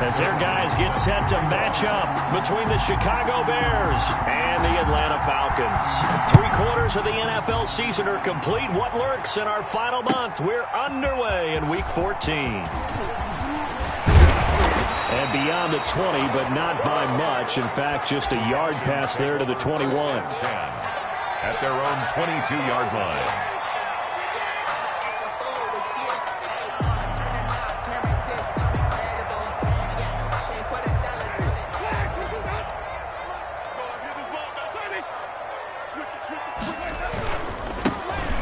as their guys get set to match up between the Chicago Bears and the Atlanta Falcons. 3/4 of the NFL season are complete. What lurks in our final month? We're underway in Week 14. And beyond the 20, but not by much. In fact, just a yard pass there to the 21. 10 at their own 22-yard line.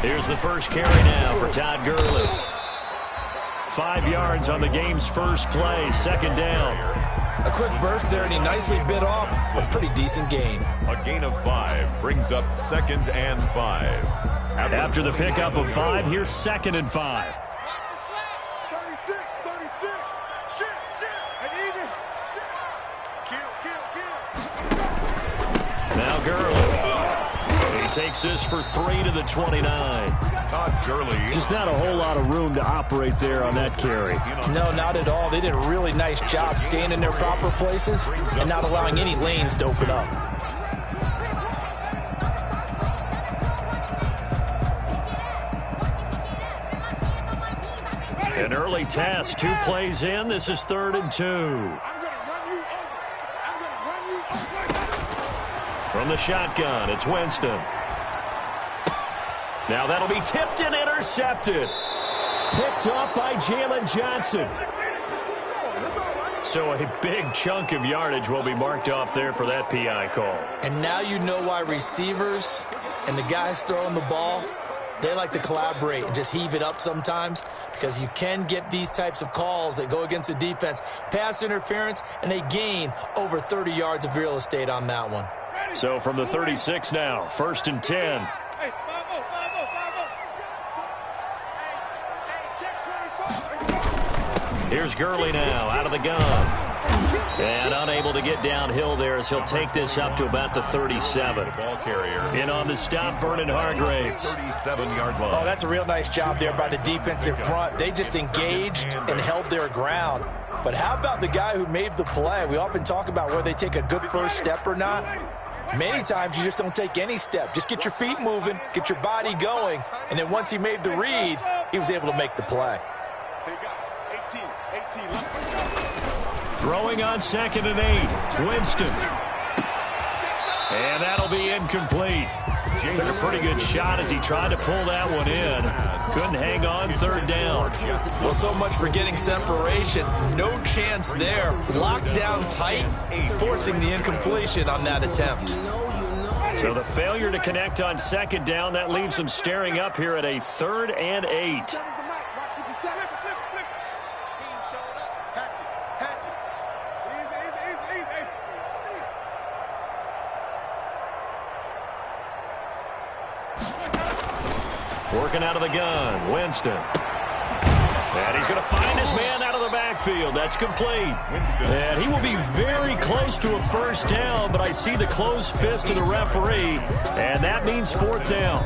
Here's the first carry now for Todd Gurley. 5 yards on the game's first play, second down. A quick burst there, and he nicely bit off a pretty decent gain. A gain of 5 brings up 2nd and 5. After the pickup of 5, here's 2nd and 5. 36. Now Gurley. He takes this for 3 to the 29. Todd Gurley. Just not a whole lot of room to operate there on that carry. No, not at all. They did a really nice job staying in their proper places and not allowing any lanes to open up. An early test, 2 plays in. This is 3rd and 2. From the shotgun, it's Winston. Now that'll be tipped and intercepted. Picked up by Jalen Johnson. So a big chunk of yardage will be marked off there for that PI call. And now you know why receivers and the guys throwing the ball, they like to collaborate and just heave it up sometimes, because you can get these types of calls that go against the defense. Pass interference, and they gain over 30 yards of real estate on that one. So from the 36 now, 1st and 10. Here's Gurley now out of the gun. And unable to get downhill there as he'll take this up to about the 37. Ball carrier. In on the stop, Vernon Hargraves. 37-yard line. Oh, that's a real nice job there by the defensive front. They just engaged and held their ground. But how about the guy who made the play? We often talk about whether they take a good first step or not. Many times you just don't take any step. Just get your feet moving, get your body going, and then once he made the read, he was able to make the play. Throwing on 2nd and 8. Winston. And that'll be incomplete. Took a pretty good shot as he tried to pull that one in. Couldn't hang on, 3rd down. Well, so much for getting separation. No chance there. Locked down tight, forcing the incompletion on that attempt. So the failure to connect on 2nd down, that leaves him staring up here at a 3rd and 8. Working out of the gun, Winston. And he's going to find his man out of the backfield. That's complete. Winston. And he will be very close to a 1st down, but I see the closed fist of the referee, and that means 4th down.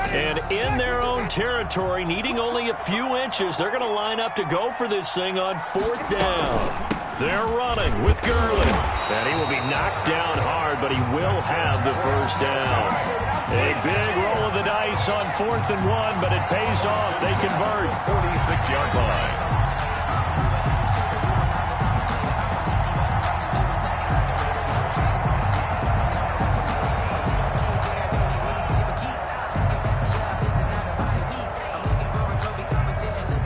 And in their own territory, needing only a few inches, they're going to line up to go for this thing on 4th down. They're running with Gurley. And he will be knocked down hard, but he will have the 1st down. A big roll of the dice on 4th and 1, but it pays off. They convert. 46-yard line.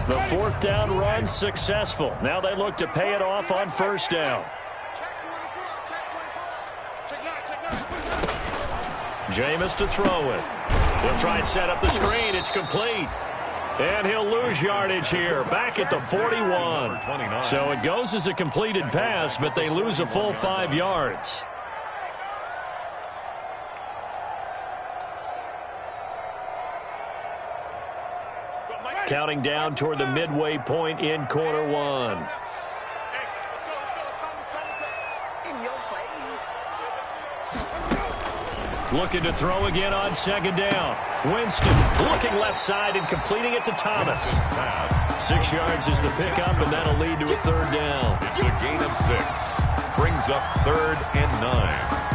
The 4th down run successful. Now they look to pay it off on 1st down. Jameis to throw it. He'll try and set up the screen. It's complete. And he'll lose yardage here, back at the 41. So it goes as a completed pass, but they lose a full 5 yards. Counting down toward the midway point in quarter one. In your face. Looking to throw again on second down. Winston looking left side and completing it to Thomas. 6 yards is the pickup, and that'll lead to a third down. It's a gain of 6. Brings up 3rd and 9.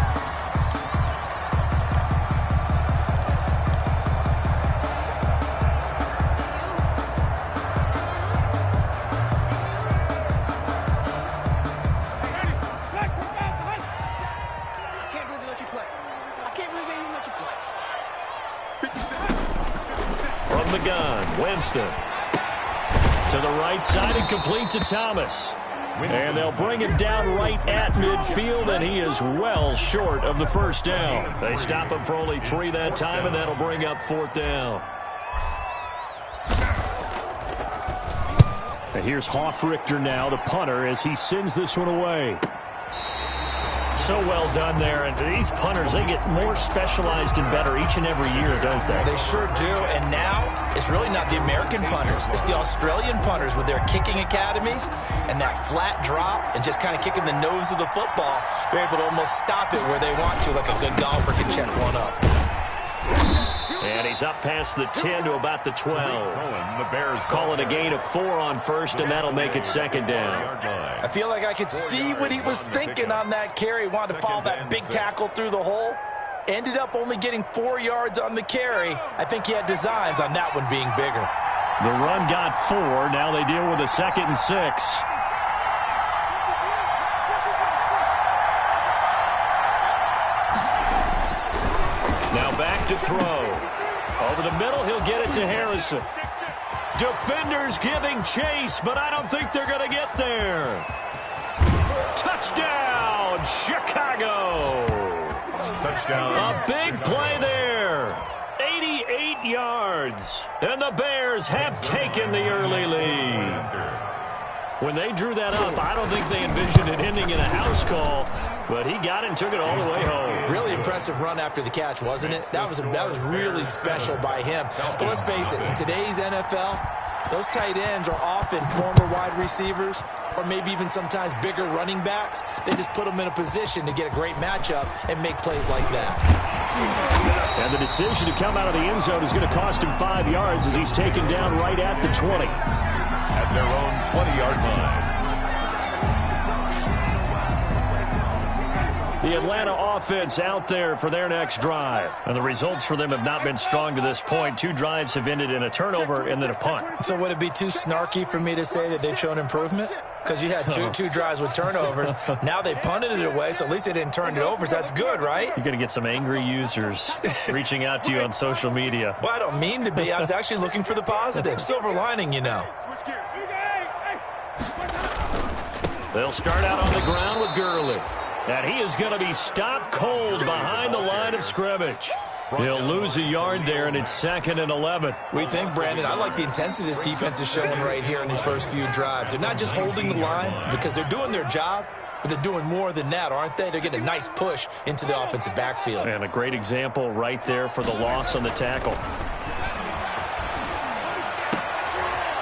From the gun, Winston. To the right side and complete to Thomas. And they'll bring him down right at midfield, and he is well short of the first down. They stop him for only 3 that time, and that'll bring up 4th down. And here's Hofrichter now, the punter, as he sends this one away. So well done there, and these punters, they get more specialized and better each and every year, don't they? They sure do, and now it's really not the American punters. It's the Australian punters with their kicking academies and that flat drop and just kind of kicking the nose of the football. They're able to almost stop it where they want to, like a good golfer can check one up. And he's up past the 10 to about the 12. The Bears calling a gain of 4 on first, and that'll make it second down. I feel like I could see what he was thinking on that carry. Wanted to follow that big tackle through the hole. Ended up only getting 4 yards on the carry. I think he had designs on that one being bigger. The run got 4. Now they deal with a 2nd and 6. Now back to throw. Over the middle, he'll get it to Harrison. Defenders giving chase, but I don't think they're going to get there. Touchdown, Chicago. Touchdown. A big play there. 88 yards. And the Bears have taken the early lead. When they drew that up, I don't think they envisioned it ending in a house call, but he got it and took it all the way home. Really impressive run after the catch, wasn't it? That was really special by him. But let's face it, in today's NFL, those tight ends are often former wide receivers or maybe even sometimes bigger running backs. They just put them in a position to get a great matchup and make plays like that. And the decision to come out of the end zone is going to cost him 5 yards as he's taken down right at the 20. At their own 20-yard line. The Atlanta offense out there for their next drive. And the results for them have not been strong to this point. 2 drives have ended in a turnover and then a punt. So would it be too snarky for me to say that they've shown improvement? Because you had two drives with turnovers. Now they punted it away, so at least they didn't turn it over. So that's good, right? You're going to get some angry users reaching out to you on social media. Well, I don't mean to be. I was actually looking for the positive. Silver lining, you know. They'll start out on the ground with Gurley. And he is going to be stopped cold behind the line of scrimmage. He'll lose a yard there, and it's 2nd and 11. We think, Brandon, I like the intensity this defense is showing right here in these first few drives. They're not just holding the line because they're doing their job, but they're doing more than that, aren't they? They're getting a nice push into the offensive backfield. And a great example right there for the loss on the tackle.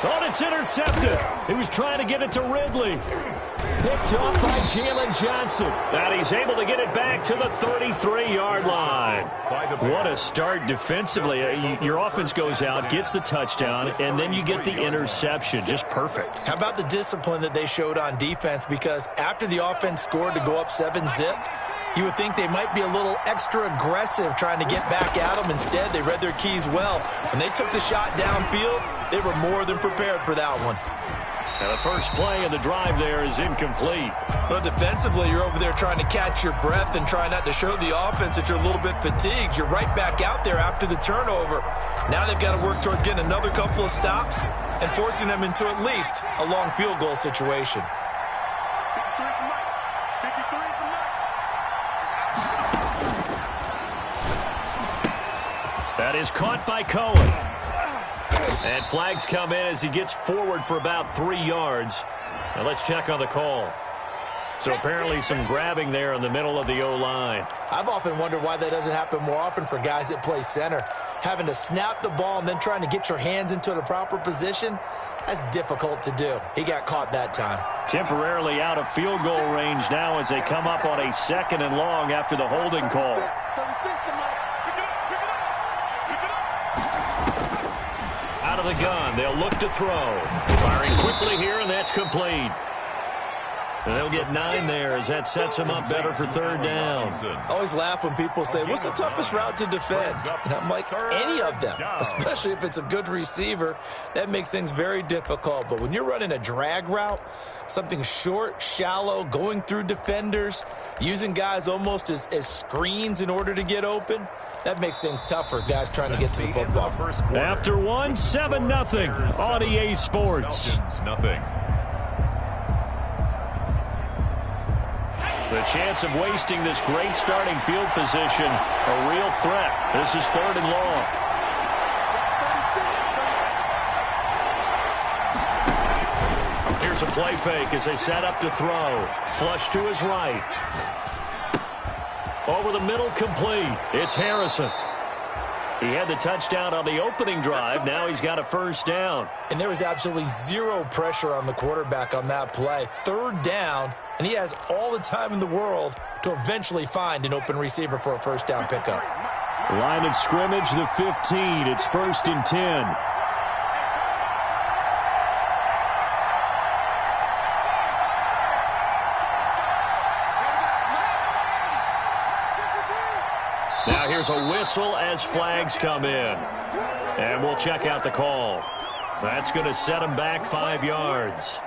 Oh, it's intercepted. He was trying to get it to Ridley. Picked off by Jalen Johnson. And he's able to get it back to the 33-yard line. What a start defensively. Your offense goes out, gets the touchdown, and then you get the interception. Just perfect. How about the discipline that they showed on defense? Because after the offense scored to go up 7-zip, you would think they might be a little extra aggressive trying to get back at them. Instead, they read their keys well. When they took the shot downfield, they were more than prepared for that one. And the first play of the drive there is incomplete. Well, defensively, you're over there trying to catch your breath and try not to show the offense that you're a little bit fatigued. You're right back out there after the turnover. Now they've got to work towards getting another couple of stops and forcing them into at least a long field goal situation. That is caught by Cohen. And flags come in as he gets forward for about 3 yards. Now let's check on the call. So apparently some grabbing there in the middle of the O-line. I've often wondered why that doesn't happen more often for guys that play center. Having to snap the ball and then trying to get your hands into the proper position, that's difficult to do. He got caught that time. Temporarily out of field goal range now as they come up on a 2nd and long after the holding call. Out of the gun, they'll look to throw. Firing quickly here, and that's complete. And they'll get 9 there as that sets them up better for 3rd down. I always laugh when people say, what's the toughest route to defend? And I'm like, any of them, especially if it's a good receiver. That makes things very difficult. But when you're running a drag route, something short, shallow, going through defenders, using guys almost as screens in order to get open, that makes things tough for guys trying to get to the football. After 1, 7-0 on EA Sports. Nothing. The chance of wasting this great starting field position, a real threat. This is 3rd and long. Here's a play fake as they set up to throw. Flush to his right. Over the middle, complete. It's Harrison. He had the touchdown on the opening drive. Now he's got a 1st down. And there was absolutely zero pressure on the quarterback on that play. 3rd down, and he has all the time in the world to eventually find an open receiver for a 1st down pickup. Line of scrimmage, the 15. It's 1st and 10. Now here's a whistle as flags come in. And we'll check out the call. That's going to set him back 5 yards.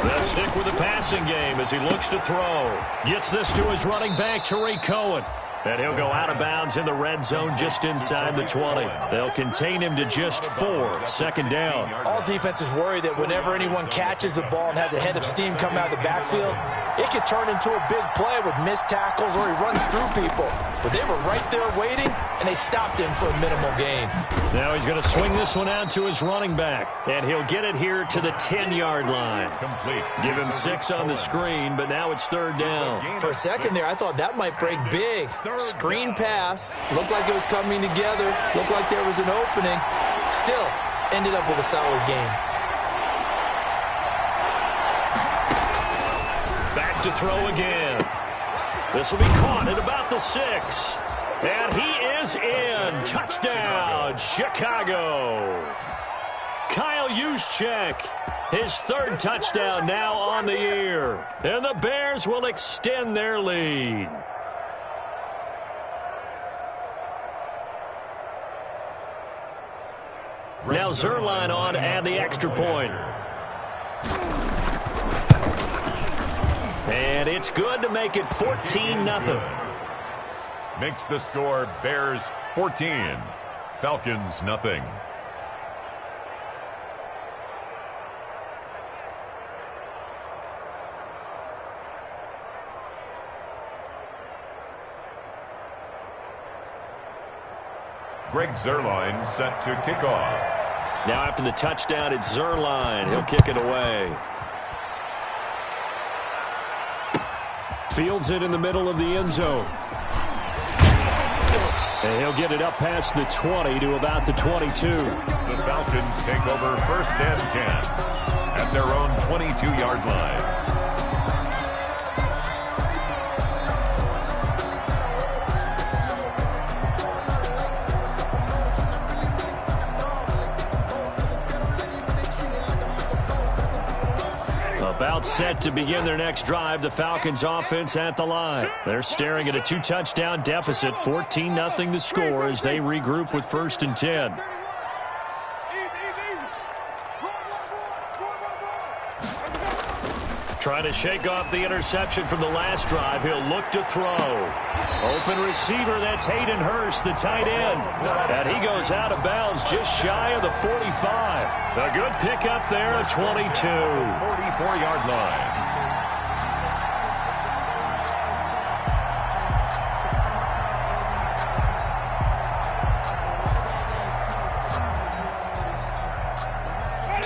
They'll stick with the passing game as he looks to throw. Gets this to his running back, Tariq Cohen. And he'll go out of bounds in the red zone just inside the 20. They'll contain him to just 4. 2nd down. All defenses worry that whenever anyone catches the ball and has a head of steam come out of the backfield, it could turn into a big play with missed tackles or he runs through people. But they were right there waiting, and they stopped him for a minimal gain. Now he's going to swing this one out to his running back, and he'll get it here to the 10-yard line. Complete. Give him 6 on the screen, but now it's 3rd down. For a second there, I thought that might break big. Screen pass, looked like it was coming together, looked like there was an opening. Still, ended up with a solid game. Back to throw again. This will be caught at about the 6. And he is in. Touchdown, Chicago. Kyle Juszczyk, his 3rd touchdown now on the year. And the Bears will extend their lead. Now Zerline on to add the extra point. And it's good to make it 14-0. Makes the score Bears 14, Falcons nothing. Greg Zuerlein set to kick off. Now after the touchdown, it's Zuerlein. He'll kick it away. Fields it in the middle of the end zone. And he'll get it up past the 20 to about the 22. The Falcons take over 1st and 10 at their own 22-yard line. About set to begin their next drive, the Falcons offense at the line. They're staring at a 2-touchdown deficit, 14-0 the score as they regroup with 1st and 10. Trying to shake off the interception from the last drive. He'll look to throw. Open receiver, that's Hayden Hurst, the tight end. And he goes out of bounds just shy of the 45. A good pickup there at 22. 44-yard line.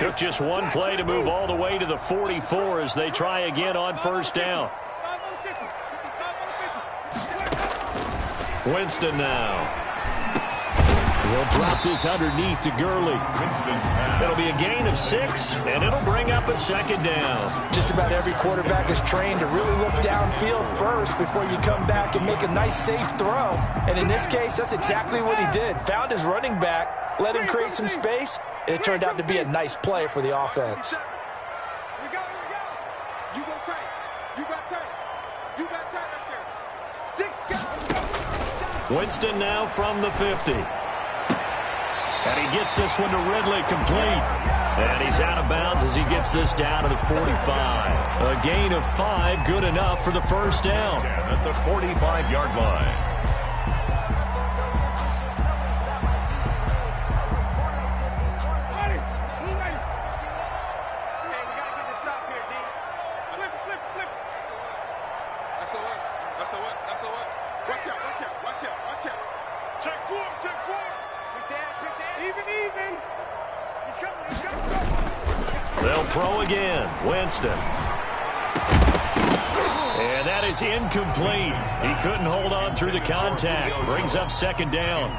Took just one play to move all the way to the 44 as they try again on first down. Winston now. He'll drop this underneath to Gurley. It'll be a gain of 6, and it'll bring up a second down. Just about every quarterback is trained to really look downfield first before you come back and make a nice, safe throw. And in this case, that's exactly what he did. Found his running back, let him create some space, and it turned out to be a nice play for the offense. Winston now from the 50. And he gets this one to Ridley complete. And he's out of bounds as he gets this down to the 45. A gain of 5, good enough for the first down. At the 45-yard line. They'll throw again. Winston. And that is incomplete. He couldn't hold on through the contact. Brings up second down.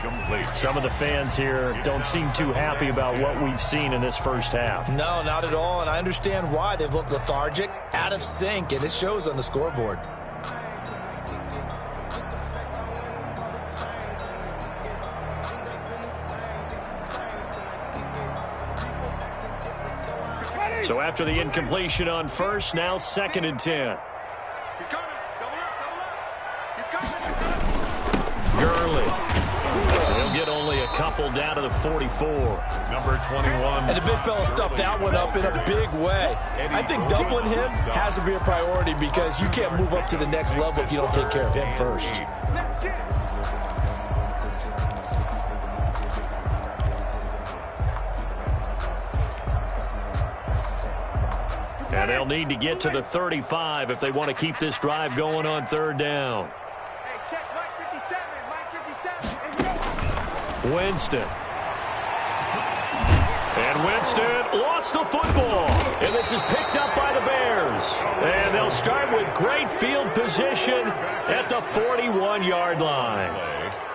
Some of the fans here don't seem too happy about what we've seen in this first half. No, not at all, and I understand why. They've looked lethargic, out of sync, and it shows on the scoreboard. So after the incompletion on first, now 2nd and 10. He's coming. Double up. He's coming. Gurley. He'll get only a couple down to the 44. Number 21. And the big fella stuffed that one up in a big way. I think doubling him has to be a priority because you can't move up to the next level if you don't take care of him first. And they'll need to get to the 35 if they want to keep this drive going on 3rd down. Hey, check Mike 57. Mike 57. Winston. And Winston lost the football. And this is picked up by the Bears. And they'll start with great field position at the 41-yard line.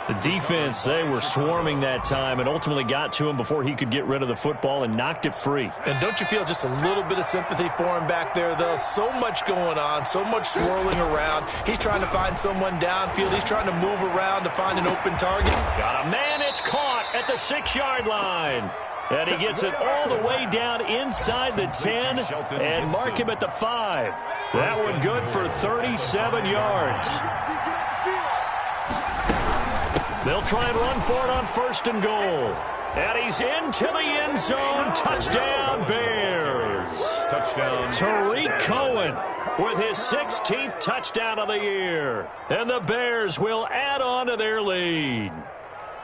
The defense, they were swarming that time and ultimately got to him before he could get rid of the football and knocked it free. And don't you feel just a little bit of sympathy for him back there, though? So much going on, so much swirling around. He's trying to find someone downfield. He's trying to move around to find an open target. Got a man, it's caught at the 6-yard line. And he gets it all the way down inside the 10 and mark him at the 5. That one good for 37 yards. They'll try and run for it on 1st and goal. And he's into the end zone. Touchdown, Bears. Touchdown. Tariq Cohen with his 16th touchdown of the year. And the Bears will add on to their lead.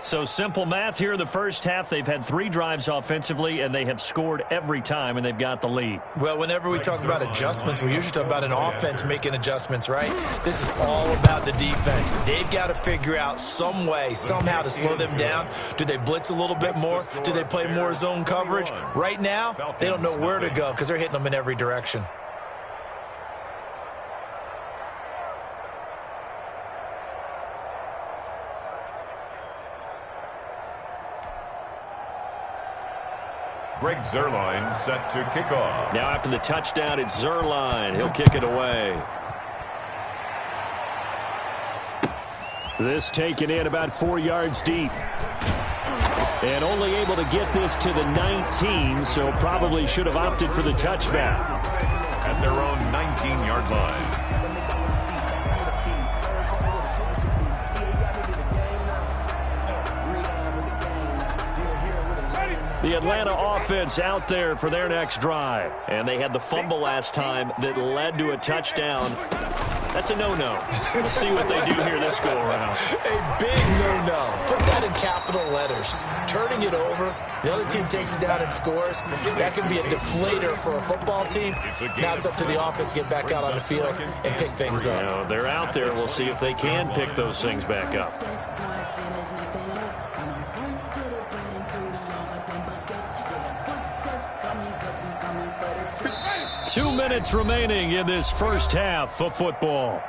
So simple math here in the first half. They've had 3 drives offensively, and they have scored every time, and they've got the lead. Well, whenever we talk about adjustments, we usually talk about an offense making adjustments, right? This is all about the defense. They've got to figure out some way, somehow to slow them down. Do they blitz a little bit more? Do they play more zone coverage? Right now, they don't know where to go because they're hitting them in every direction. Greg Zuerlein set to kick off. Now after the touchdown, it's Zuerlein. He'll kick it away. This taken in about 4 yards deep. And only able to get this to the 19, so probably should have opted for the touchback. At their own 19-yard line. The Atlanta offense out there for their next drive. And they had the fumble last time that led to a touchdown. That's a no-no. We'll see what they do here this go-around. A big no-no. Put that in capital letters. Turning it over, the other team takes it down and scores. That can be a deflator for a football team. Now it's up to the offense to get back out on the field and pick things up. You know, they're out there. We'll see if they can pick those things back up. 2 minutes remaining in this first half of football.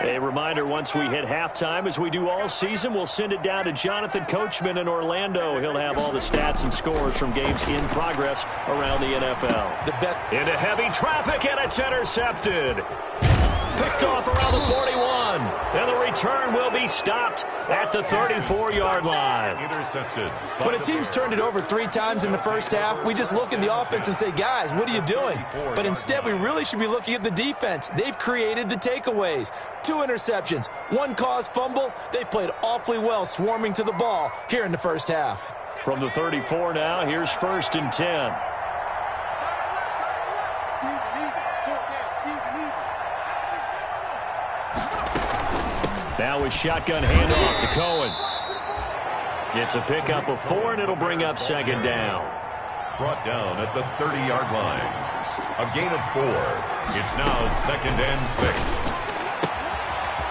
A reminder, once we hit halftime, as we do all season, we'll send it down to Jonathan Coachman in Orlando. He'll have all the stats and scores from games in progress around the NFL. Into heavy traffic, and it's intercepted. Picked off around the 41. And the return will be stopped at the 34-yard line. Intercepted. When a team's turned it over 3 times in the first half, we just look at the offense and say, guys, what are you doing? But instead, we really should be looking at the defense. They've created the takeaways. 2 interceptions, 1 caused fumble. They played awfully well swarming to the ball here in the first half. From the 34 now, here's 1st and 10. Now with shotgun handoff to Cohen. It's a pickup of 4, and it'll bring up 2nd down. Brought down at the 30-yard line. A gain of 4. It's now 2nd and 6.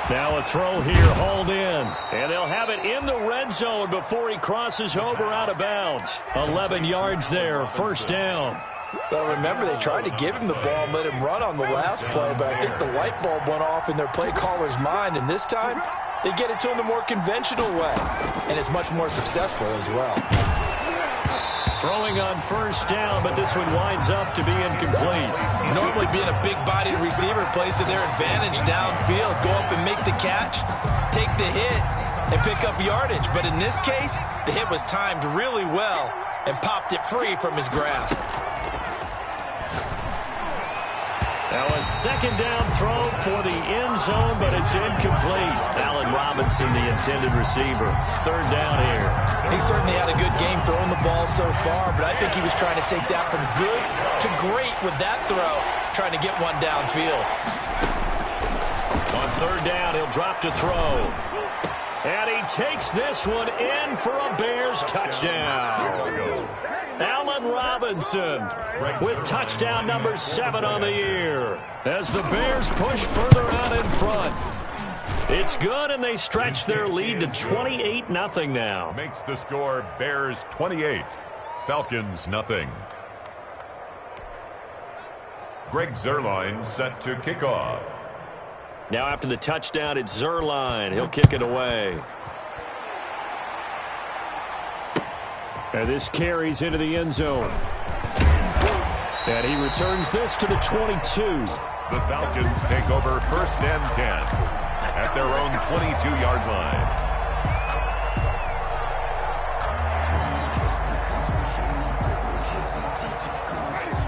Now a throw here, hauled in. And they'll have it in the red zone before he crosses over out of bounds. 11 yards there, 1st down. Well, remember, they tried to give him the ball and let him run on the last play, but I think the light bulb went off in their play caller's mind, and this time they get it to him the more conventional way, and it's much more successful as well. Throwing on 1st down, but this one winds up to be incomplete. Normally being a big-bodied receiver plays to their advantage downfield. Go up and make the catch, take the hit, and pick up yardage. But in this case, the hit was timed really well and popped it free from his grasp. Now a 2nd down throw for the end zone, but it's incomplete. Allen Robinson, the intended receiver. 3rd down here. He certainly had a good game throwing the ball so far, but I think he was trying to take that from good to great with that throw, trying to get one downfield. On 3rd down, he'll drop to throw. And he takes this one in for a Bears touchdown. Allen Robinson with touchdown number 7 on the year as the Bears push further out in front. It's good, and they stretch their lead to 28-0 now. Makes the score Bears 28, Falcons nothing. Greg Zuerlein set to kick off. Now after the touchdown, it's Zuerlein. He'll kick it away. And this carries into the end zone. And he returns this to the 22. The Falcons take over 1st and 10 at their own 22-yard line.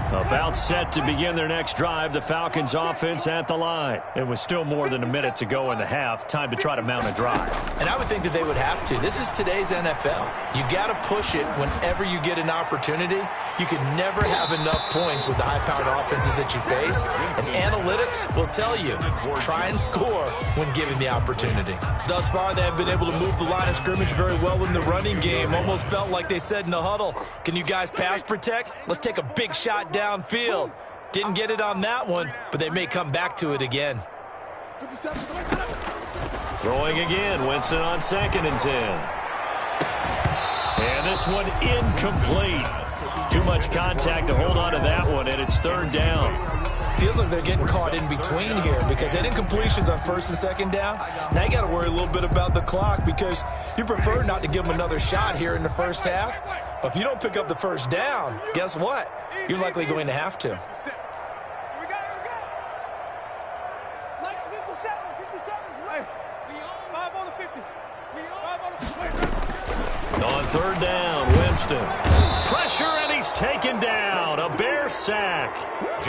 About set to begin their next drive, the Falcons offense at the line. It was still more than a minute to go in the half. Time to try to mount a drive. And I would think that they would have to. This is today's NFL. You got to push it whenever you get an opportunity. You can never have enough points with the high-powered offenses that you face. And analytics will tell you, try and score when given the opportunity. Thus far, they have been able to move the line of scrimmage very well in the running game. Almost felt like they said in the huddle, can you guys pass protect? Let's take a big shot downfield. Didn't get it on that one, but they may come back to it again. Throwing again, Winston on 2nd and 10. And this one incomplete. Too much contact to hold on to that one, and it's 3rd down. Feels like they're getting caught in between here because they had incompletions on 1st and 2nd down. Now you got to worry a little bit about the clock because you prefer not to give them another shot here in the first half. But if you don't pick up the 1st down, guess what? You're likely going to have to. On 3rd down, Winston. Pressure, and he's taken down. A Bear sack.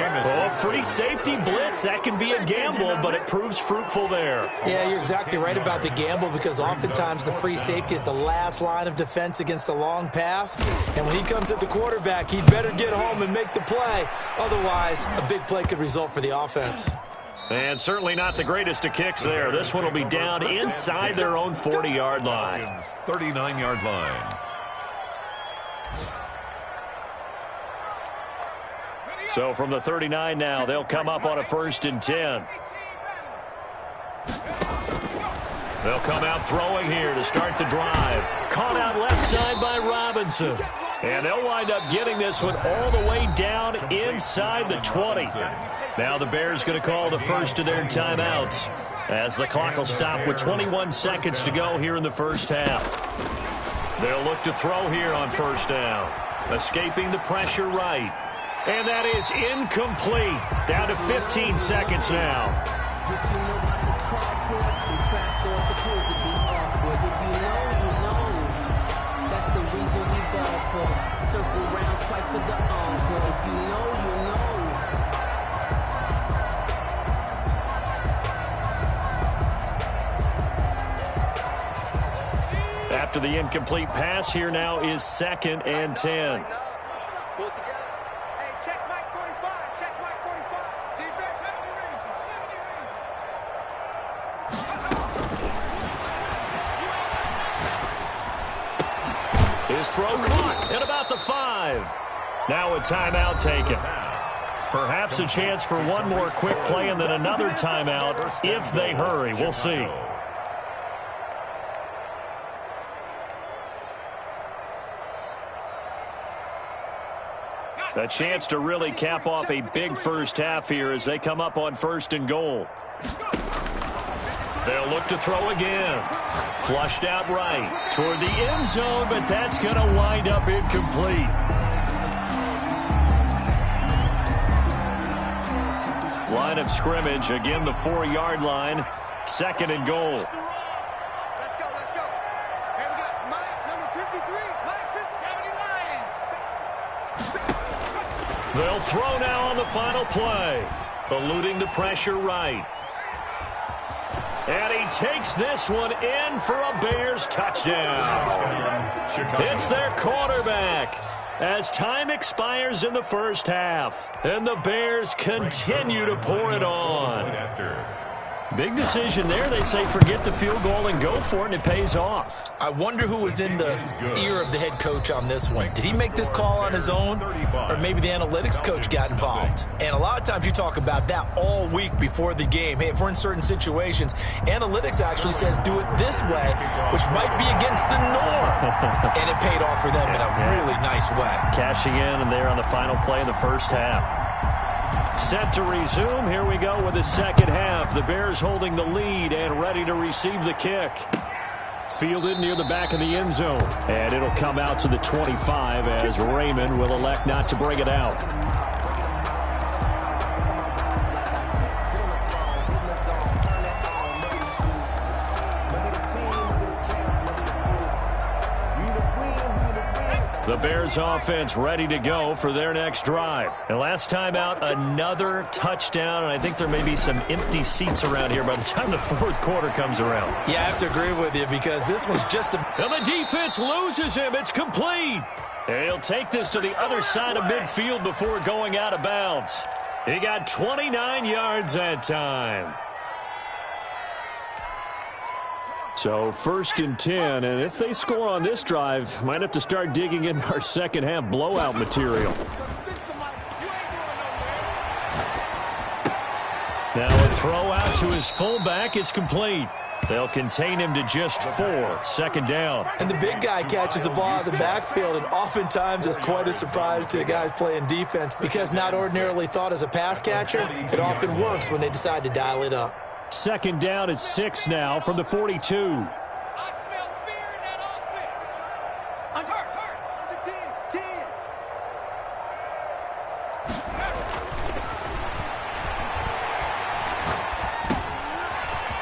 Oh, free safety blitz. That can be a gamble, but it proves fruitful there. Yeah, you're exactly right about the gamble because oftentimes the free safety is the last line of defense against a long pass. And when he comes at the quarterback, he better get home and make the play. Otherwise, a big play could result for the offense. And certainly not the greatest of kicks there. This one will be down inside their own 40-yard line. 39-yard line. So from the 39 now, they'll come up on a 1st and 10. They'll come out throwing here to start the drive. Caught out left side by Robinson. And they'll wind up getting this one all the way down inside the 20. Now the Bears going to call the first of their timeouts as the clock will stop with 21 seconds to go here in the first half. They'll look to throw here on first down. Escaping the pressure right. And that is incomplete. Down to 15 seconds now. After the incomplete pass, here now is 2nd and 10. His throw caught at about the 5. Now a timeout taken. Perhaps a chance for one more quick play and then another timeout if they hurry. We'll see. A chance to really cap off a big first half here as they come up on 1st and goal. They'll look to throw again. Flushed out right toward the end zone, but that's going to wind up incomplete. Line of scrimmage, again the 4-yard line. 2nd and goal. Let's go, let's go. And we got Mike, number 53. Mike, 79. They'll throw now on the final play. Eluding the pressure right. And he takes this one in for a Bears touchdown. It's their quarterback as time expires in the first half. And the Bears continue to pour it on. Big decision there. They say forget the field goal and go for it, and it pays off. I wonder who was in the ear of the head coach on this one. Did he make this call on his own, or maybe the analytics coach got involved? And a lot of times you talk about that all week before the game. Hey, if we're in certain situations, analytics actually says do it this way, which might be against the norm. And it paid off for them in a really nice way. Cashing in and there on the final play in the first half. Set to resume. Here we go with the second half. The Bears holding the lead and ready to receive the kick. Fielded near the back of the end zone. And it'll come out to the 25 as Raymond will elect not to bring it out. The Bears offense ready to go for their next drive. And last time out, another touchdown. And I think there may be some empty seats around here by the time the fourth quarter comes around. Yeah, I have to agree with you because this one's just a... And the defense loses him. It's complete. And he'll take this to the other side of midfield before going out of bounds. He got 29 yards that time. So 1st and 10, and if they score on this drive, might have to start digging in our second half blowout material. Now a throw out to his fullback is complete. They'll contain him to just 4. 2nd down. And the big guy catches the ball out of the backfield, and oftentimes it's quite a surprise to guys playing defense because not ordinarily thought as a pass catcher, it often works when they decide to dial it up. 2nd down at 6 now from the 42. I smell fear in that offense. Under 10.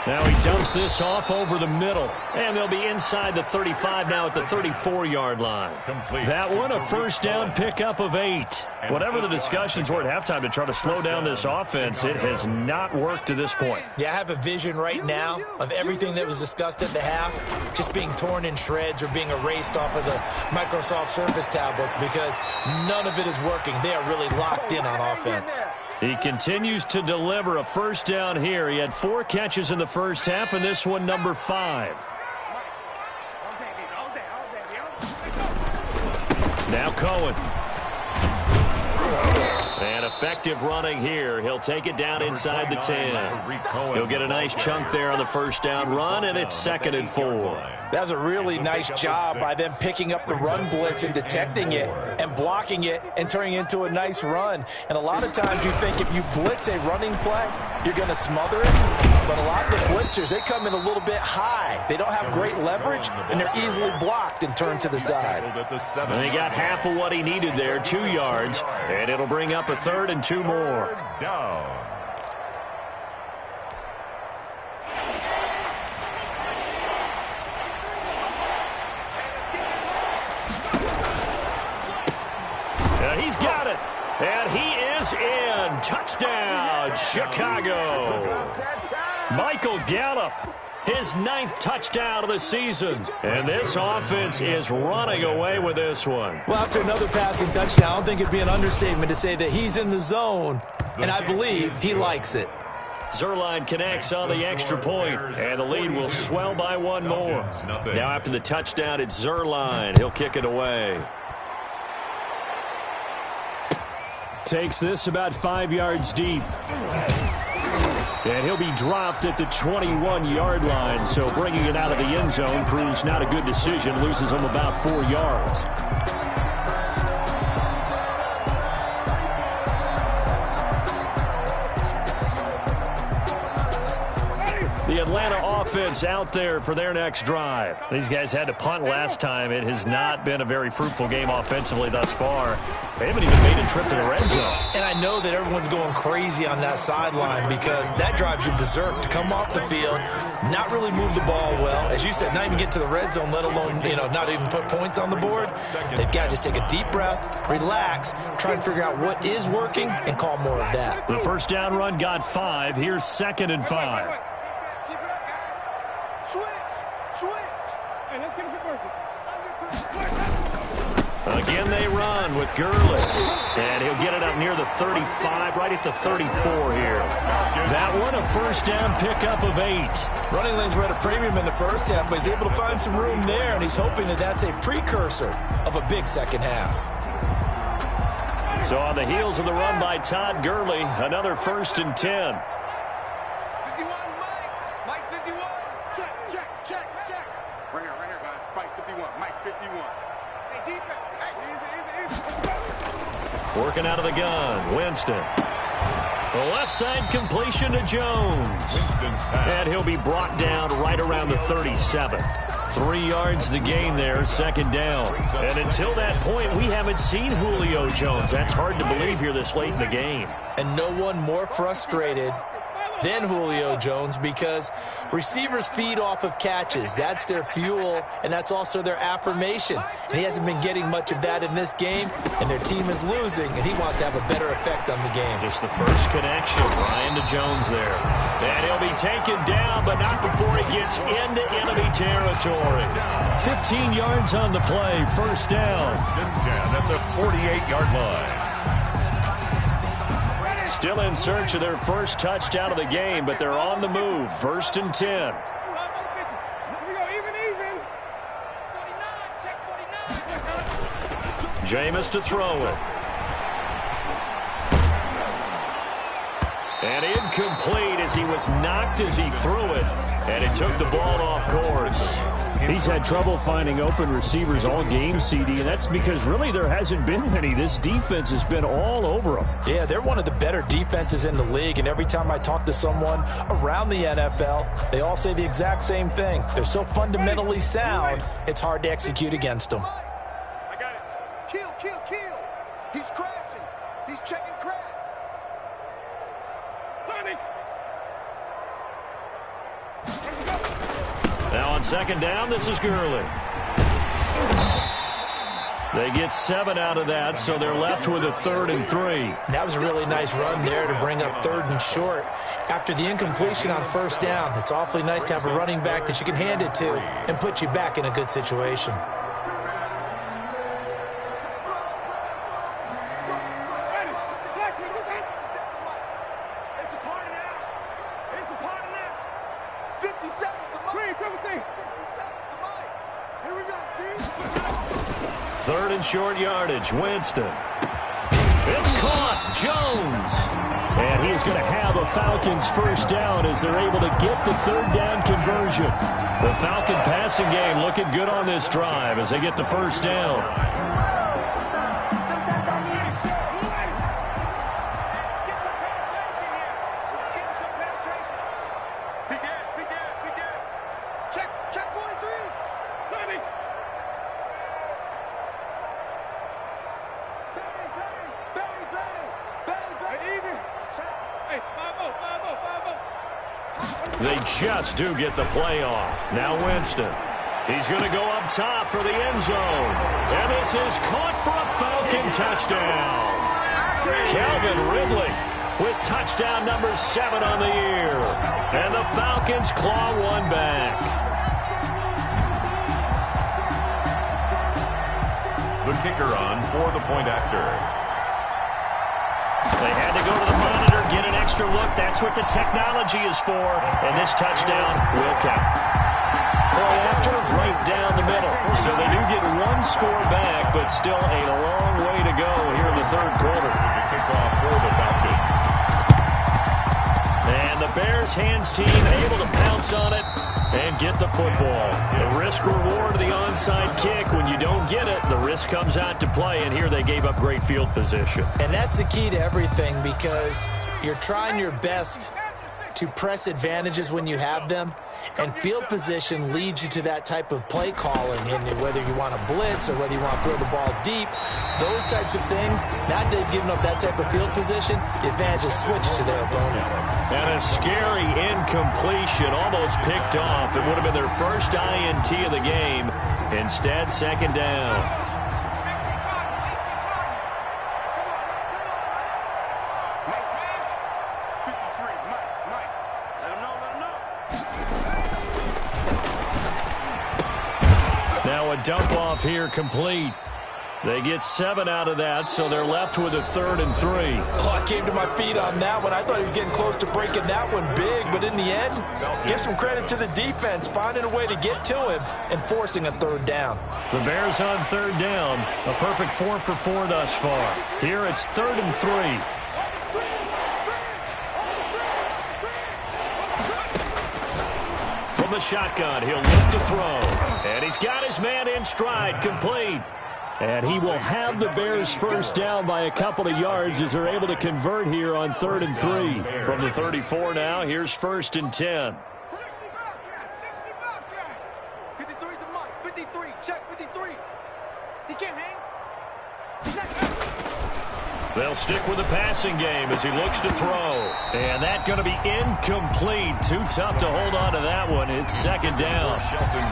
Now he dumps this off over the middle. And they'll be inside the 35 now at the 34-yard line. That one, a first down pickup of 8. Whatever the discussions were at halftime to try to slow down this offense, it has not worked to this point. Yeah, I have a vision right now of everything that was discussed at the half just being torn in shreds or being erased off of the Microsoft Surface tablets because none of it is working. They are really locked in on offense. He continues to deliver a first down here. He had 4 catches in the first half, and this one number 5. Now Cohen. And effective running here. He'll take it down inside the 10. He'll get a nice chunk there on the first down run, and it's 2nd and 4. That was a really nice job by them picking up the run blitz and detecting it and blocking it and turning it into a nice run. And a lot of times you think if you blitz a running play, you're going to smother it. But a lot of the blitzers, they come in a little bit high. They don't have great leverage, and they're easily blocked and turned to the side. And he got half of what he needed there, 2 yards. And it'll bring up a 3rd and 2 more. And he's got it. And he is in. Touchdown, Chicago. Michael Gallup, his 9th touchdown of the season. And this offense is running away with this one. Well, after another passing touchdown, I don't think it'd be an understatement to say that he's in the zone, and I believe he likes it. Zuerlein connects on the extra point, and the lead will swell by 1 more. Now after the touchdown, it's Zuerlein. He'll kick it away. Takes this about 5 yards deep. And he'll be dropped at the 21-yard line, so bringing it out of the end zone proves not a good decision. Loses him about 4 yards. The Atlanta offense out there for their next drive. These guys had to punt last time. It has not been a very fruitful game offensively thus far. They haven't even made a trip to the red zone. And I know that everyone's going crazy on that sideline because that drives you berserk to come off the field, not really move the ball well. As you said, not even get to the red zone, let alone, not even put points on the board. They've got to just take a deep breath, relax, try and figure out what is working, and call more of that. The first down run got 5. Here's 2nd and 5. Again, they run with Gurley. And he'll get it up near the 35, right at the 34 here. That one, a first down pickup of 8. Running lanes were at a premium in the first half, but he's able to find some room there, and he's hoping that that's a precursor of a big second half. So on the heels of the run by Todd Gurley, another 1st and 10. 51, Mike 51. Check. Right here, guys. Mike 51. Mike 51. Hey, defense. Hey, easy. Let's go. Working out of the gun, Winston. The left side completion to Jones. And he'll be brought down right around the 37. 3 yards the gain there, 2nd down. And until that point, we haven't seen Julio Jones. That's hard to believe here this late in the game. And no one more frustrated than Julio Jones because receivers feed off of catches. That's their fuel, and that's also their affirmation. And he hasn't been getting much of that in this game, and their team is losing, and he wants to have a better effect on the game. Just the first connection, Ryan to Jones there. And he'll be taken down, but not before he gets into enemy territory. 15 yards on the play, first down. At the 48-yard line. Still in search of their first touchdown of the game, but they're on the move. 1st and 10. Here we go, even. 49, check 49. Jameis to throw it. And incomplete as he was knocked as he threw it. And it took the ball off course. He's had trouble finding open receivers all game, CD, and that's because really there hasn't been many. This defense has been all over them. Yeah, they're one of the better defenses in the league, and every time I talk to someone around the NFL, they all say the exact same thing. They're so fundamentally sound, it's hard to execute against them. I got it. Kill. He's crashing. He's checking crash. Sonic. Now on 2nd down, this is Gurley. They get 7 out of that, so they're left with a 3rd and 3. That was a really nice run there to bring up 3rd and short. After the incompletion on 1st down, it's awfully nice to have a running back that you can hand it to and put you back in a good situation. It's a party now. 57 for Mike. 57 for Mike. Here we go, team. 3rd and short yardage, Winston. It's caught. Jones. And he is going to have a Falcons first down as they're able to get the third down conversion. The Falcon passing game looking good on this drive as they get the first down. They just do get the play off. Now Winston. He's going to go up top for the end zone. And this is caught for a Falcon touchdown. Calvin Ridley with touchdown number 7 on the year. And the Falcons claw one back. The kicker on for the point after. They had to go to the monitor, get an extra look. That's what the technology is for. And this touchdown will count. Point after, right down the middle. So they do get one score back, but still a long way to go here in the third quarter. The kickoff for the Falcons. And the Bears hands team able to pounce on it and get the football. The risk reward of the onside kick. When you don't get it, the risk comes out to play, and here they gave up great field position. And that's the key to everything, because you're trying your best to press advantages when you have them, and field position leads you to that type of play calling, and whether you want to blitz or whether you want to throw the ball deep, those types of things. Now that they've given up that type of field position, the advantage is switched to their opponent. And a scary incompletion, almost picked off. It would have been their first INT of the game. Instead, second down. Now a dump off here complete. They get 7 out of that, so they're left with a 3rd and 3. Oh, I came to my feet on that one. I thought he was getting close to breaking that one big, but in the end, give some credit to the defense, finding a way to get to him and forcing a 3rd down. The Bears on 3rd down, a perfect 4 for 4 thus far. Here it's 3rd and 3. From the shotgun, he'll look to throw. And he's got his man in stride, complete. And he will have the Bears first down by a couple of yards as they're able to convert here on 3rd and 3. From the 34 now, here's 1st and 10. 53's the mark. 53. Check 53. He can't hang. They'll stick with the passing game as he looks to throw. And that's going to be incomplete. Too tough to hold on to that one. It's 2nd down.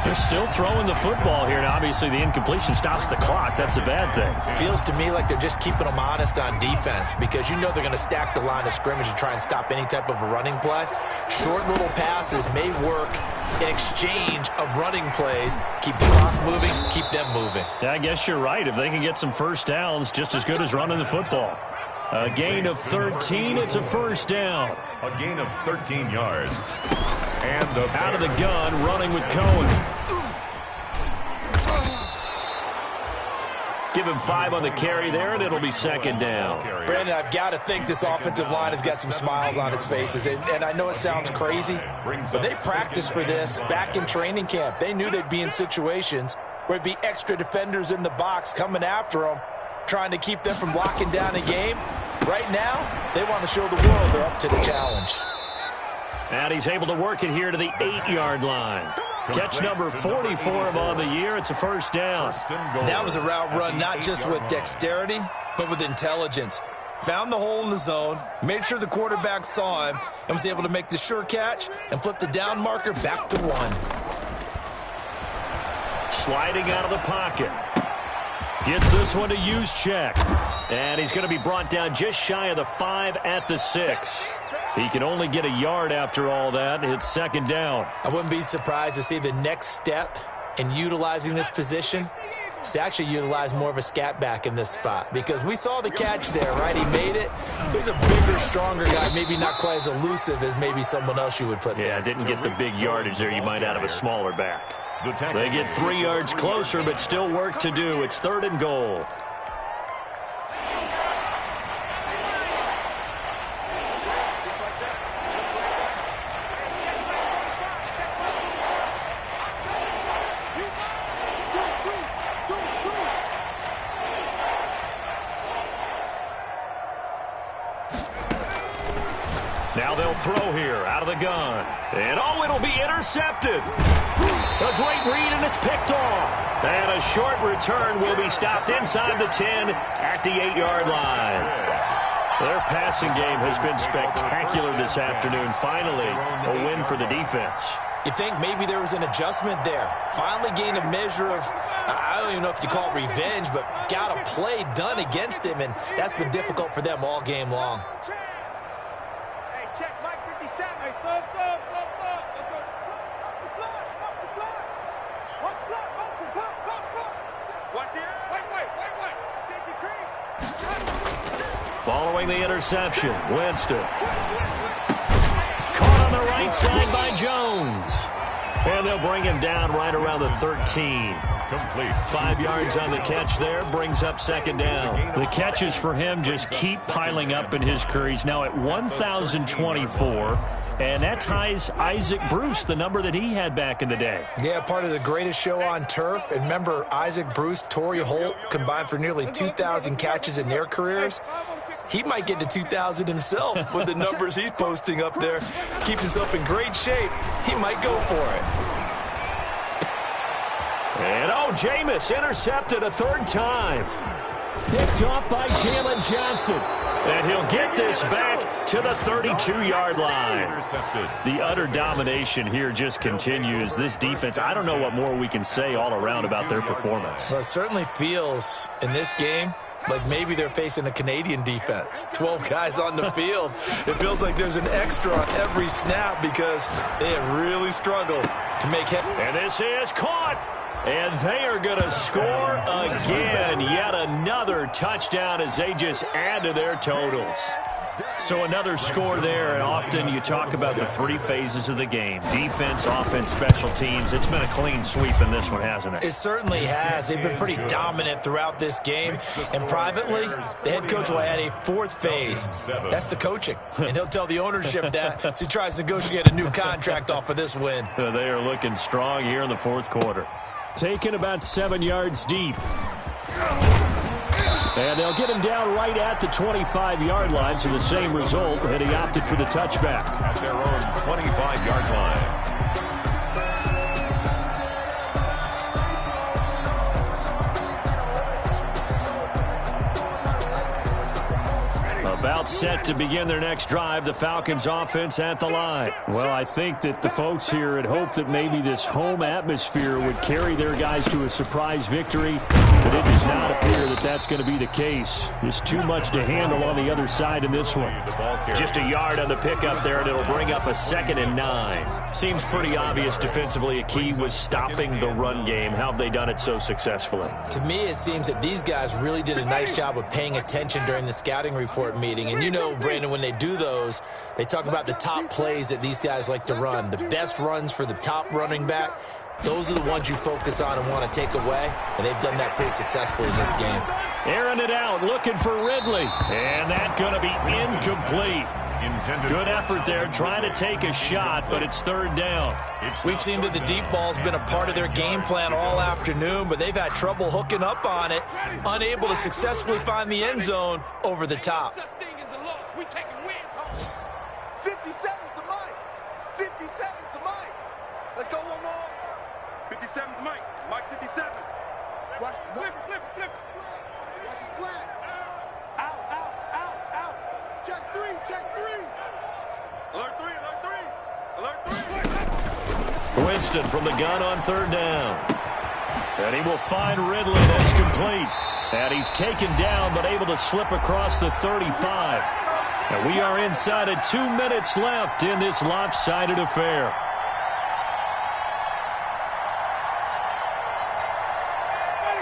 They're still throwing the football here. And obviously the incompletion stops the clock. That's a bad thing. Feels to me like they're just keeping them honest on defense, because you know they're going to stack the line of scrimmage and try and stop any type of a running play. Short little passes may work in exchange of running plays. Keep the clock moving, keep them moving. I guess you're right. If they can get some first downs, just as good as running the football. A gain of 13, it's a first down. A gain of 13 yards. And the out of the gun, running with Cohen. Give him 5 on the carry there, and it'll be 2nd down. Brandon, I've got to think this offensive line has got some smiles on its faces. And I know it sounds crazy, but they practiced for this back in training camp. They knew they'd be in situations where it'd be extra defenders in the box coming after them, trying to keep them from locking down a game. Right now, they want to show the world they're up to the challenge. And he's able to work it here to the 8-yard line. Catch number 44 on the year. It's a first down. That was a route run not just with dexterity, but with intelligence. Found the hole in the zone, made sure the quarterback saw him, and was able to make the sure catch and flip the down marker back to 1. Sliding out of the pocket. Gets this one to Juszczyk. And he's going to be brought down just shy of the 5 at the 6. He can only get a yard after all that. It's 2nd down. I wouldn't be surprised to see the next step in utilizing this position is to actually utilize more of a scat back in this spot, because we saw the catch there, right? He made it. He's a bigger, stronger guy, maybe not quite as elusive as maybe someone else you would put there. Yeah, didn't get the big yardage there you might out of a smaller back. They get 3 yards closer, but still work to do. It's 3rd and goal. Now they'll throw here out of the gun. And, oh, it'll be intercepted. A great read, and it's picked off. And a short return will be stopped inside the 10 at the 8-yard line. Their passing game has been spectacular this afternoon. Finally, a win for the defense. You think maybe there was an adjustment there. Finally gained a measure of, I don't even know if you call it revenge, but got a play done against him, and that's been difficult for them all game long. Hey, check Mike 57. Hey, thug. Let's go. Watch the blood. Watch the blood. Watch the Wait. Safety cream. Following the interception, Winston. Caught on the right side by Jones. And they'll bring him down right around the 13. Complete. 5 yards on the catch there, brings up second down. The catches for him just keep piling up in his career. He's now at 1,024, and that ties Isaac Bruce, the number that he had back in the day. Yeah, part of the greatest show on turf. And remember, Isaac Bruce, Torrey Holt combined for nearly 2,000 catches in their careers. He might get to 2,000 himself with the numbers he's posting up there. Keeps himself in great shape. He might go for it. And, oh, Jameis intercepted a third time. Picked off by Jalen Johnson. And he'll get this back to the 32-yard line. The utter domination here just continues. This defense, I don't know what more we can say all around about their performance. Well, it certainly feels in this game like maybe they're facing a Canadian defense. 12 guys on the field. It feels like there's an extra on every snap because they have really struggled to make head. And this is caught. And they are going to score again. Yet another touchdown as they just add to their totals. So another score there, and often you talk about the 3 phases of the game. Defense, offense, special teams. It's been a clean sweep in this one, hasn't it? It certainly has. They've been pretty dominant throughout this game. And privately, the head coach will add a 4th phase. That's the coaching. And he'll tell the ownership that as he tries to negotiate a new contract off of this win. They are looking strong here in the 4th quarter. Taken about 7 yards deep. And they'll get him down right at the 25-yard line, so the same result, and he opted for the touchback. At their own 25-yard line. About set to begin their next drive, the Falcons offense at the line. Well, I think that the folks here had hoped that maybe this home atmosphere would carry their guys to a surprise victory, but it does not appear that that's going to be the case. There's too much to handle on the other side in this one. Just a yard on the pickup there, and it'll bring up a 2nd and 9. Seems pretty obvious defensively a key was stopping the run game. How have they done it so successfully? To me, it seems that these guys really did a nice job of paying attention during the scouting report meeting. And you know, Brandon, when they do those, they talk about the top plays that these guys like to run. The best runs for the top running back, those are the ones you focus on and want to take away. And they've done that pretty successfully in this game. Airing it out, looking for Ridley. And that's going to be incomplete. Good effort there, trying to take a shot, but it's 3rd down. We've seen that the deep ball's been a part of their game plan all afternoon, but they've had trouble hooking up on it, unable to successfully find the end zone over the top. 57's the mic. 57's the mic. Let's go one more. 57's Mike. Mike 57. Watch, flip. Watch the slant. Out. Check 3. Alert 3. Winston from the gun on 3rd down. And he will find Ridley. That's complete. And he's taken down, but able to slip across the 35. And we are inside of 2 minutes left in this lopsided affair.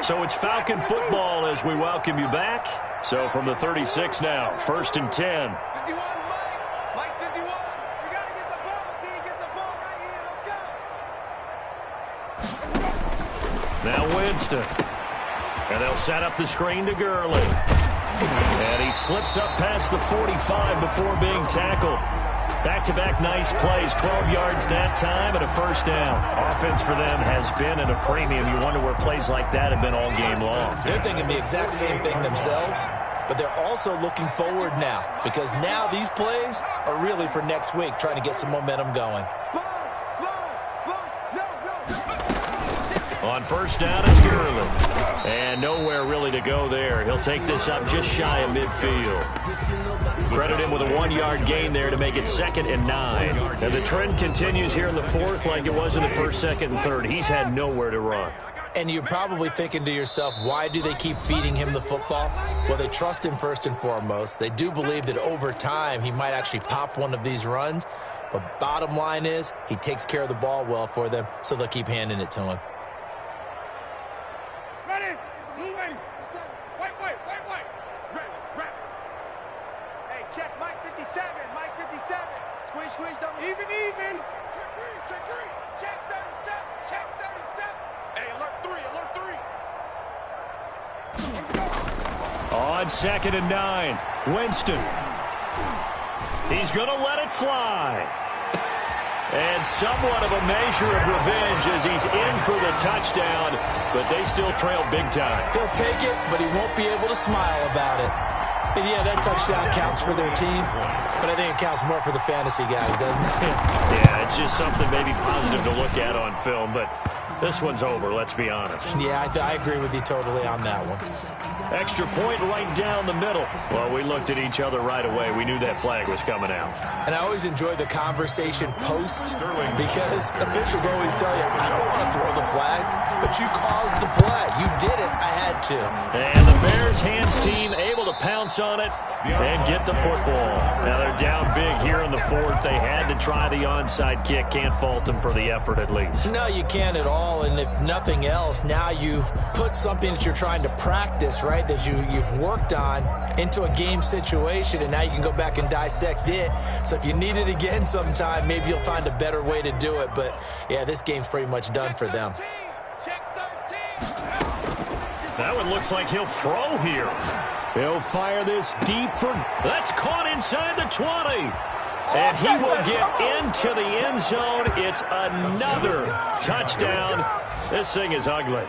So it's Falcon football as we welcome you back. So from the 36 now, 1st and 10. 51, Mike 51. We got to get the ball, D. Get the ball right here. Let's go. Now Winston. And they'll set up the screen to Gurley. And he slips up past the 45 before being tackled. Back-to-back nice plays, 12 yards that time and a 1st down. Offense for them has been at a premium. You wonder where plays like that have been all game long. They're thinking the exact same thing themselves, but they're also looking forward now, because now these plays are really for next week, trying to get some momentum going. On first down, it's Gurley. And nowhere really to go there. He'll take this up just shy of midfield. Credit him with a 1-yard gain there to make it 2nd and 9. And the trend continues here in the 4th like it was in the 1st, 2nd, and 3rd. He's had nowhere to run. And you're probably thinking to yourself, why do they keep feeding him the football? Well, they trust him first and foremost. They do believe that over time he might actually pop one of these runs. But bottom line is he takes care of the ball well for them, so they'll keep handing it to him. Ready? Blue wing. White. Red. Hey, check Mike 57. Mike 57. Squeeze, double. Even. Check 3. Check 37. Hey, alert 3. On 2nd and 9, Winston. He's going to let it fly. And somewhat of a measure of revenge as he's in for the touchdown, but they still trail big time. He'll take it, but he won't be able to smile about it. And yeah, that touchdown counts for their team, but I think it counts more for the fantasy guys, doesn't it? Yeah, it's just something maybe positive to look at on film, but this one's over, let's be honest. Yeah, I agree with you totally on that one. Extra point right down the middle. Well, we looked at each other right away. We knew that flag was coming out. And I always enjoy the conversation post, because officials always tell you, I don't want to throw the flag, but you caused the play. You did it. I had to. And the Bears hands team able to pounce on it and get the football. Now they're down big here in the 4th. They had to try the onside kick. Can't fault them for the effort at least. No, you can't at all. And if nothing else, now you've put something that you're trying to practice, right, that you've worked on into a game situation, and now you can go back and dissect it. So if you need it again sometime, maybe you'll find a better way to do it. But, yeah, this game's pretty much done for them. That one looks like he'll throw here. He'll fire this deep for... That's caught inside the 20. And he will get into the end zone. It's another touchdown. This thing is ugly.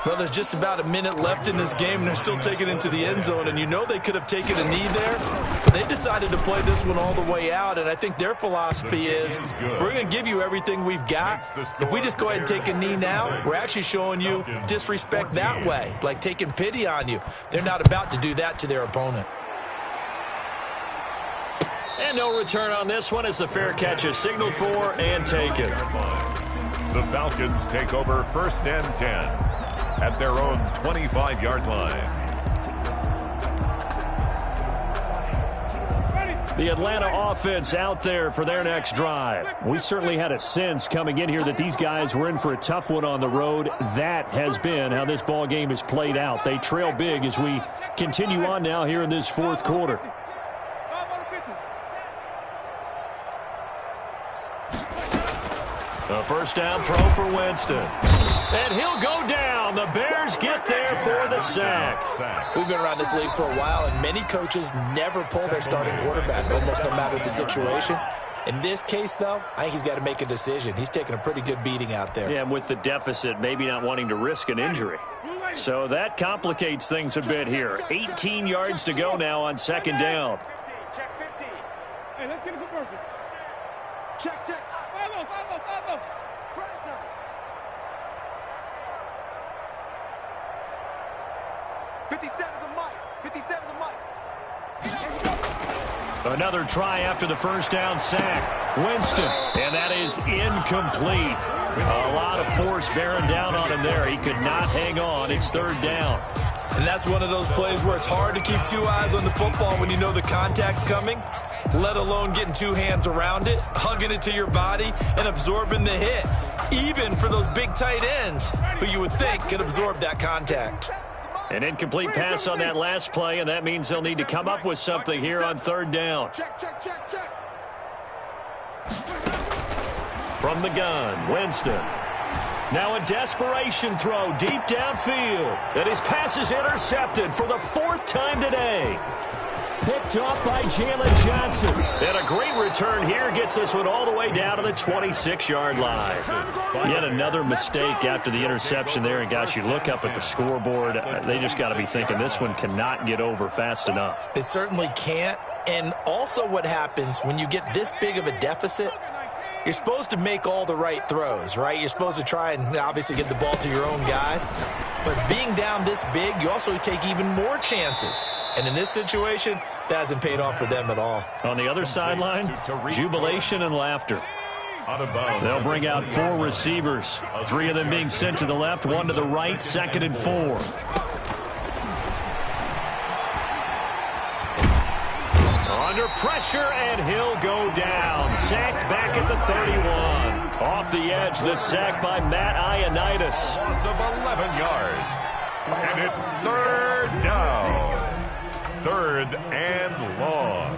Well, there's just about a minute left in this game, and they're still taking it into the end zone. And you know they could have taken a knee there, but they decided to play this one all the way out. And I think their philosophy is, we're going to give you everything we've got. If we just go ahead and take a knee now, we're actually showing you disrespect that way, like taking pity on you. They're not about to do that to their opponent. And no return on this one as the fair catch is signaled for and taken. The Falcons take over 1st and 10 at their own 25-yard line. The Atlanta offense out there for their next drive. We certainly had a sense coming in here that these guys were in for a tough one on the road. That has been how this ball game is played out. They trail big as we continue on now here in this 4th quarter. A first down throw for Winston. And he'll go down. The Bears get there for the sack. We've been around this league for a while, and many coaches never pull their starting quarterback, almost no matter the situation. In this case, though, I think he's got to make a decision. He's taking a pretty good beating out there. Yeah, and with the deficit, maybe not wanting to risk an injury. So that complicates things a bit here. 18 yards to go now on 2nd down. Check 50. Hey, let's get a conversion. Check. 5-0. 57's the mic. 57's the mic. Another try after the first down sack. Winston, and that is incomplete. A lot of force bearing down on him there. He could not hang on. It's 3rd down. And that's one of those plays where it's hard to keep 2 eyes on the football when you know the contact's coming, let alone getting 2 hands around it, hugging it to your body, and absorbing the hit, even for those big tight ends who you would think could absorb that contact. An incomplete pass on that last play, and that means they'll need to come up with something here on 3rd down. Check. From the gun, Winston. Now a desperation throw deep downfield. And his pass is intercepted for the 4th time today. picked off by Jalen Johnson. And a great return here gets this one all the way down to the 26-yard line. Yet another mistake after the interception there. And, gosh, you look up at the scoreboard, they just got to be thinking this one cannot get over fast enough. It certainly can't. And also what happens when you get this big of a deficit, you're supposed to make all the right throws, right? You're supposed to try and obviously get the ball to your own guys. But being down this big, you also take even more chances. And in this situation, that hasn't paid off for them at all. On the other sideline, jubilation and laughter. They'll bring out 4 receivers, 3 of them being sent to the left, 1 to the right, 2nd and 4. Under pressure, and he'll go down. Sacked back at the 31. Off the edge, the sack by Matt Ioannidis. Loss of 11 yards. And it's 3rd down. 3rd and long.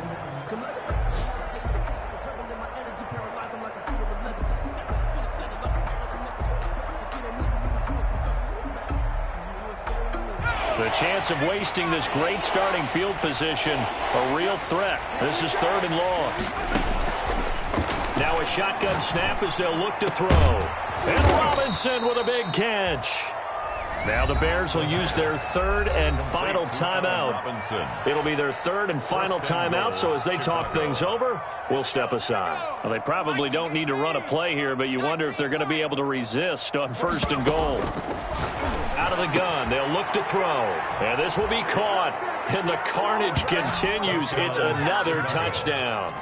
The chance of wasting this great starting field position, a real threat. This is 3rd and long. Now a shotgun snap as they'll look to throw. And Robinson with a big catch. Now the Bears will use their 3rd and final timeout. It'll be their 3rd and final timeout, so as they talk things over, we'll step aside. Well, they probably don't need to run a play here, but you wonder if they're going to be able to resist on 1st and goal. Out of the gun, they'll look to throw. And this will be caught. And the carnage continues. It's another touchdown.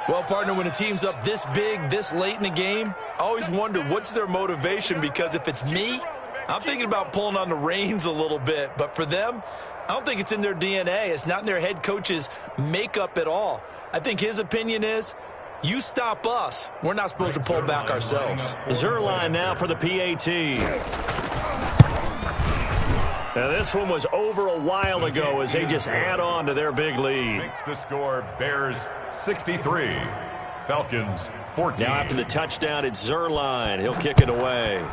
Well, partner, when a team's up this big, this late in the game, I always wonder what's their motivation, because if it's me, I'm thinking about pulling on the reins a little bit. But for them, I don't think it's in their DNA. It's not in their head coach's makeup at all. I think his opinion is, you stop us, we're not supposed to pull back ourselves. Zerline now for the PAT. Now this one was over a while ago as they just add on to their big lead. Makes the score Bears 63, Falcons 14. Now after the touchdown, it's Zerline. He'll kick it away.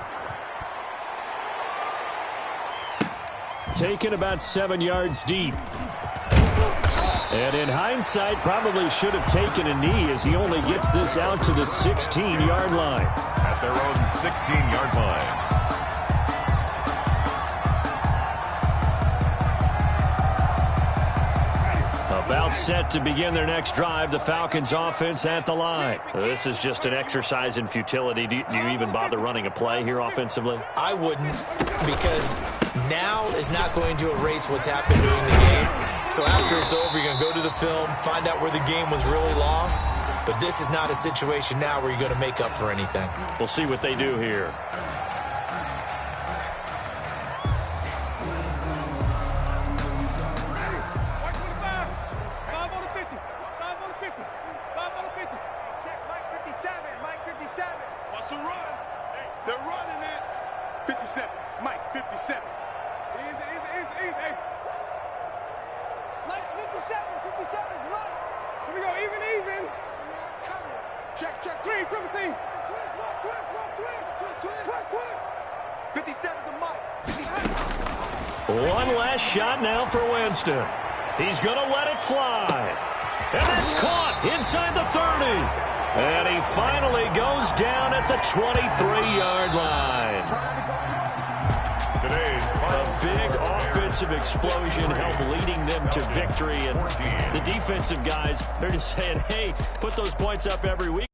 Taken about 7 yards deep. And in hindsight, probably should have taken a knee as he only gets this out to the 16-yard line. At their own 16-yard line. About set to begin their next drive, the Falcons offense at the line. This is just an exercise in futility. Do you even bother running a play here offensively? I wouldn't, because now is not going to erase what's happened during the game. So after it's over, you're going to go to the film, find out where the game was really lost. But this is not a situation now where you're going to make up for anything. We'll see what they do here. One last shot now for Winston. He's going to let it fly. And that's caught inside the 30. And he finally goes down at the 23-yard line. A big offensive explosion helped leading them to victory. And the defensive guys, they're just saying, hey, put those points up every week.